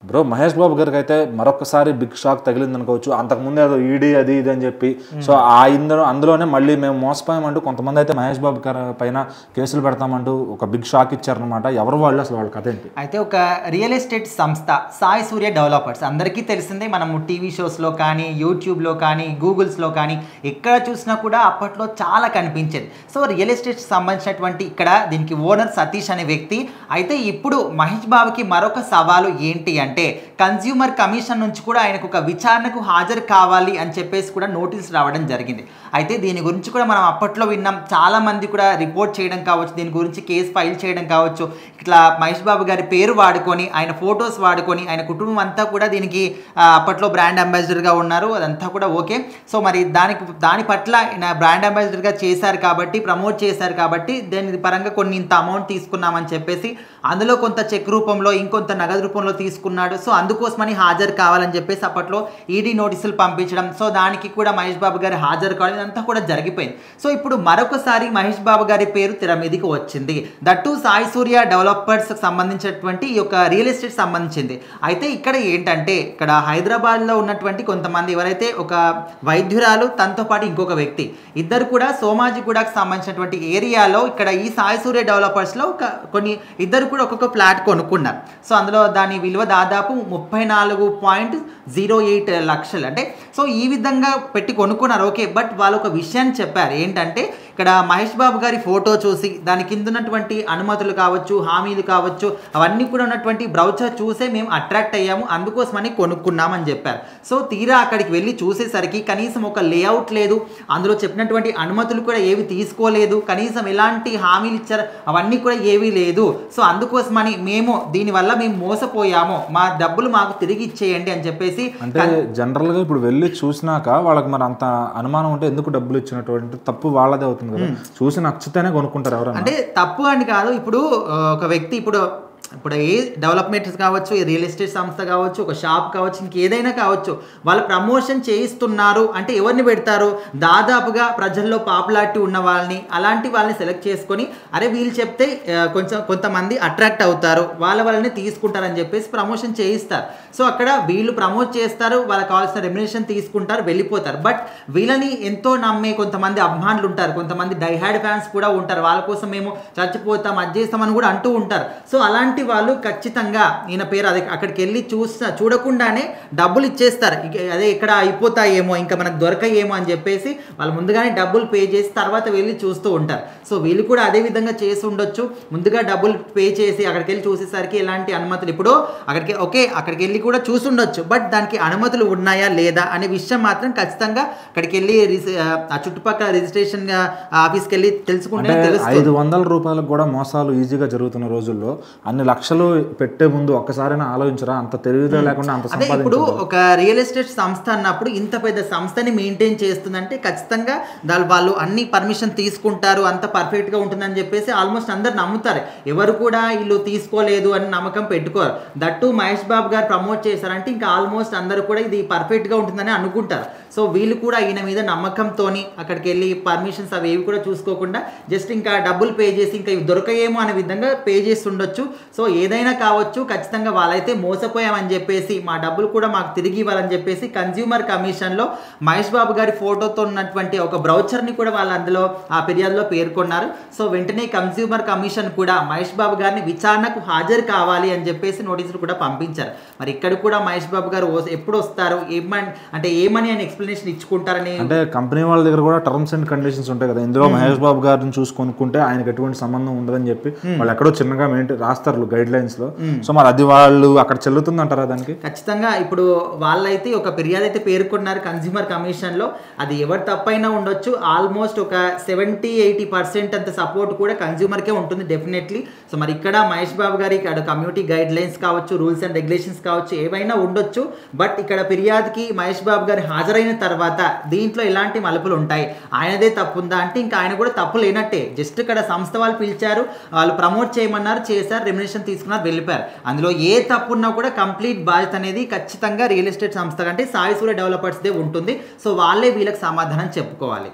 Bro Mahesh Babu గారికి అయితే మరొకసారి బిగ్ షాక్ తగిలింది అనుకోవచ్చు. అంతకుముందు ఏదో ఈడీ అది ఇది అని చెప్పి సో అందులోనే మళ్ళీ మేము మోసపోయామంటూ కొంతమంది అయితే మహేష్ బాబు గారి పైన కేసులు పెడతామంటూ ఒక బిగ్ షాక్ ఇచ్చారనమాట. ఎవరు వాళ్ళు అసలు వాళ్ళ కథ ఏంటి? అయితే ఒక రియల్ ఎస్టేట్ సంస్థ సాయి సూర్య డెవలపర్స్ అందరికీ తెలిసిందే. మనము టీవీ షోస్లో కానీ యూట్యూబ్లో కానీ గూగుల్స్లో కానీ ఎక్కడ చూసినా కూడా అప్పట్లో చాలా కనిపించేది. సో రియల్ ఎస్టేట్ సంబంధించినటువంటి ఇక్కడ దీనికి ఓనర్ సతీష్ అనే వ్యక్తి. అయితే ఇప్పుడు మహేష్ బాబుకి మరొక సవాలు ఏంటి అంటే కన్స్యూమర్ కమిషన్ నుంచి కూడా ఆయనకు ఒక విచారణకు హాజరు కావాలి అని చెప్పేసి కూడా నోటీస్ రావడం జరిగింది. అయితే దీని గురించి కూడా మనం అప్పట్లో విన్నాం. చాలా మంది కూడా రిపోర్ట్ చేయడం కావచ్చు, దీని గురించి కేసు ఫైల్ చేయడం కావచ్చు. ఇట్లా మహేష్ బాబు గారి పేరు వాడుకొని ఆయన ఫొటోస్ వాడుకొని ఆయన కుటుంబం అంతా కూడా దీనికి అప్పట్లో బ్రాండ్ అంబాసిడర్గా ఉన్నారు. అదంతా కూడా ఓకే. సో మరి దాని పట్ల ఆయన బ్రాండ్ అంబాసిడర్గా చేశారు కాబట్టి, ప్రమోట్ చేశారు కాబట్టి దాని పరంగా కొన్ని ఇంత అమౌంట్ తీసుకున్నామని చెప్పేసి అందులో కొంత చెక్ రూపంలో ఇంకొంత నగదు రూపంలో తీసుకున్నాడు. సో అందుకోసమని హాజరు కావాలని చెప్పేసి అప్పట్లో ఈడీ నోటీసులు పంపించడం, సో దానికి కూడా మహేష్ బాబు గారి హాజరు కావడం ఇదంతా కూడా జరిగిపోయింది. సో ఇప్పుడు మరొకసారి మహేష్ బాబు గారి పేరు తెర మీదకి వచ్చింది. దట్టు సాయి సూర్య డెవలపర్స్ సంబంధించినటువంటి ఈ యొక్క రియల్ ఎస్టేట్ సంబంధించింది. అయితే ఇక్కడ ఏంటంటే ఇక్కడ హైదరాబాద్లో ఉన్నటువంటి కొంతమంది ఎవరైతే ఒక వైద్యురాలు తనతో పాటు ఇంకొక వ్యక్తి ఇద్దరు కూడా సోమాజిగూడకు సంబంధించినటువంటి ఏరియాలో ఇక్కడ ఈ సాయి సూర్య డెవలపర్స్లో ఇద్దరు కూడా ఒక్కొక్క ఫ్లాట్ కొనుక్కున్నారు. సో అందులో దాని విలువ దాదాపు 34.08 లక్షలు. అంటే సో ఈ విధంగా పెట్టి కొనుక్కున్నారు ఓకే. బట్ వాళ్ళు ఒక విషయాన్ని చెప్పారు ఏంటంటే ఇక్కడ మహేష్ బాబు గారి ఫోటో చూసి దాని కింద ఉన్నటువంటి అనుమతులు కావచ్చు, హామీలు కావచ్చు, అవన్నీ కూడా ఉన్నటువంటి బ్రౌచర్ చూసే మేము అట్రాక్ట్ అయ్యాము, అందుకోసమని కొనుక్కున్నామని చెప్పారు. సో తీరా అక్కడికి వెళ్ళి చూసేసరికి కనీసం ఒక లేఅవుట్ లేదు, అందులో చెప్పినటువంటి అనుమతులు కూడా ఏవి తీసుకోలేదు, కనీసం ఎలాంటి హామీలు ఇచ్చారు అవన్నీ కూడా ఏవీ లేదు. సో అందుకోసమని దీనివల్ల మేము మోసపోయాము, మా డబ్బులు మాకు తిరిగి ఇచ్చేయండి అని చెప్పేసి. అంటే జనరల్గా ఇప్పుడు వెళ్ళి చూసినాక వాళ్ళకి మరి అంత అనుమానం ఉంటే ఎందుకు డబ్బులు ఇచ్చినటువంటి తప్పు వాళ్ళదే అవుతుంది కదా. చూసి నచ్చితేనే కొనుక్కుంటారు ఎవరైనా. అంటే తప్పు అని కాదు. ఇప్పుడు ఒక వ్యక్తి ఇప్పుడు ఏ డెవలప్మెంట్స్ కావచ్చు, రియల్ ఎస్టేట్ సంస్థ కావచ్చు, ఒక షాప్ కావచ్చు, ఇంకేదైనా కావచ్చు, వాళ్ళు ప్రమోషన్ చేయిస్తున్నారు అంటే ఎవరిని పెడతారు? దాదాపుగా ప్రజల్లో పాపులారిటీ ఉన్న అలాంటి వాళ్ళని సెలెక్ట్ చేసుకొని అరే వీళ్ళు చెప్తే కొంతమంది అట్రాక్ట్ అవుతారు, వాళ్ళని తీసుకుంటారని చెప్పేసి ప్రమోషన్ చేయిస్తారు. సో అక్కడ వీళ్ళు ప్రమోట్ చేస్తారు, వాళ్ళకి కావాల్సిన రెమ్యునరేషన్ తీసుకుంటారు, వెళ్ళిపోతారు. బట్ వీళ్ళని ఎంతో నమ్మే కొంతమంది అభిమానులు ఉంటారు, కొంతమంది డైహార్డ్ ఫ్యాన్స్ కూడా ఉంటారు. వాళ్ళ కోసం మేము చచ్చిపోతాం, అది చేస్తామని కూడా అంటూ ఉంటారు. సో అలాంటి వాళ్ళు ఖచ్చితంగా ఈయన పేరు అక్కడికి వెళ్ళి చూడకుండానే డబ్బులు ఇచ్చేస్తారు. అదే ఇక్కడ అయిపోతాయేమో, ఇంకా మనకు దొరకయేమో అని చెప్పేసి వాళ్ళు ముందుగానే డబ్బులు పే చేసి తర్వాత వెళ్ళి చూస్తూ ఉంటారు. సో వీళ్ళు కూడా అదే విధంగా చేసి ఉండొచ్చు. ముందుగా డబ్బులు పే చేసి అక్కడికి వెళ్ళి చూసేసరికి ఎలాంటి అనుమతులు, ఇప్పుడు అక్కడికి వెళ్ళి కూడా చూసుండొచ్చు, బట్ దానికి అనుమతులు ఉన్నాయా లేదా అనే విషయం మాత్రం ఖచ్చితంగా అక్కడికి వెళ్ళి ఆ చుట్టుపక్కల రిజిస్ట్రేషన్ ఆఫీస్కి వెళ్ళి తెలుసుకుంటే తెలుస్తుంది. 500 రూపాయలకు కూడా మోసాలు ఈజీగా జరుగుతున్న రోజుల్లో అన్ని లక్షలు పెట్టే ముందు ఒక్కసారైనా ఆలోచించరా? అంత తెలివితే లేకుండా అంత సంపాదించడం. ఇప్పుడు ఒక రియల్ ఎస్టేట్ సంస్థ అన్నప్పుడు ఇంత పెద్ద సంస్థని మెయింటైన్ చేస్తుందంటే ఖచ్చితంగా వాళ్ళు అన్ని పర్మిషన్ తీసుకుంటారు, అంత పర్ఫెక్ట్గా ఉంటుందని చెప్పేసి ఆల్మోస్ట్ అందరు నమ్ముతారు. ఎవరు కూడా వీళ్ళు తీసుకోలేదు అని నమ్మకం పెట్టుకోరు. దట్టు మహేష్ బాబు గారు ప్రమోట్ చేశారంటే ఇంకా ఆల్మోస్ట్ అందరూ కూడా ఇది పర్ఫెక్ట్గా ఉంటుందని అనుకుంటారు. సో వీళ్ళు కూడా ఈయన మీద నమ్మకంతో అక్కడికి వెళ్ళి పర్మిషన్స్ అవి ఏవి కూడా చూసుకోకుండా జస్ట్ ఇంకా డబ్బులు పే చేసి ఇంకా ఇవి దొరకయేమో అనే విధంగా పే చేసి ఉండొచ్చు. సో ఏదైనా కావచ్చు, ఖచ్చితంగా వాళ్ళైతే మోసపోయామని చెప్పేసి మా డబ్బులు కూడా మాకు తిరిగి ఇవ్వాలని చెప్పేసి కన్స్యూమర్ కమిషన్లో మహేష్ బాబు గారి ఫోటోతో ఉన్నటువంటి ఒక బ్రౌచర్ని కూడా వాళ్ళు అందులో ఆ ఫిర్యాదులో పేర్కొన్నారు. సో వెంటనే కన్స్యూమర్ కమిషన్ కూడా మహేష్ బాబు గారిని విచారణకు హాజరు కావాలి అని చెప్పేసి నోటీసులు కూడా పంపించారు. మరి ఇక్కడ కూడా మహేష్ బాబు గారు ఎప్పుడు వస్తారు, ఏమని ఆయన ఎక్స్ప్లెనేషన్ ఇచ్చుకుంటారని. అంటే కంపెనీ వాళ్ళ దగ్గర కూడా టర్మ్స్ అండ్ కండిషన్స్ ఉంటాయి కదా, ఇందులో మహేష్ బాబు గారిని చూసి కొనుక్కుంటే ఆయనకు ఎటువంటి సంబంధం ఉండదని చెప్పి వాళ్ళు ఎక్కడో చిన్నగా రాస్తారు గైడ్ లైన్స్ లో. సో మరి అది వాళ్ళు అక్కడ చెల్లుతుంది అంటారా? దానికి ఖచ్చితంగా ఇప్పుడు వాళ్ళైతే ఒక ఫిర్యాదు అయితే పేర్కొన్నారు కన్స్యూమర్ కమిషన్ లో. అది ఎవరు తప్పైనా ఉండొచ్చు, ఆల్మోస్ట్ ఒక 70-80% అంత సపోర్ట్ కూడా కన్స్యూమర్ కే ఉంటుంది డెఫినెట్లీ. సో మరి ఇక్కడ మహేష్ బాబు గారి కమ్యూనిటీ గైడ్ లైన్స్ కావచ్చు, రూల్స్ అండ్ రెగ్యులేషన్స్ కావచ్చు, ఏవైనా ఉండొచ్చు. బట్ ఇక్కడ ఫిర్యాదుకి మహేష్ బాబు గారి హాజరైన తర్వాత దీంట్లో ఎలాంటి మలుపులు ఉంటాయి, ఆయనదే తప్పు ఉందా అంటే ఇంకా ఆయన కూడా తప్పు లేనట్టే. జస్ట్ ఇక్కడ సంస్థ వాళ్ళు పిలిచారు, వాళ్ళు ప్రమోట్ చేయమన్నారు, చేశారు, రెమ్యునరేషన్ తీసుకున్నారు, వెళ్ళిపోయారు. అందులో ఏ తప్పు ఉన్నా కూడా కంప్లీట్ బాధ్యత అనేది ఖచ్చితంగా రియల్ ఎస్టేట్ సంస్థ కంటే సాయి సూర్య డెవలపర్స్దే ఉంటుంది. సో వాళ్ళే వీళ్ళకి సమాధానం చెప్పుకోవాలి.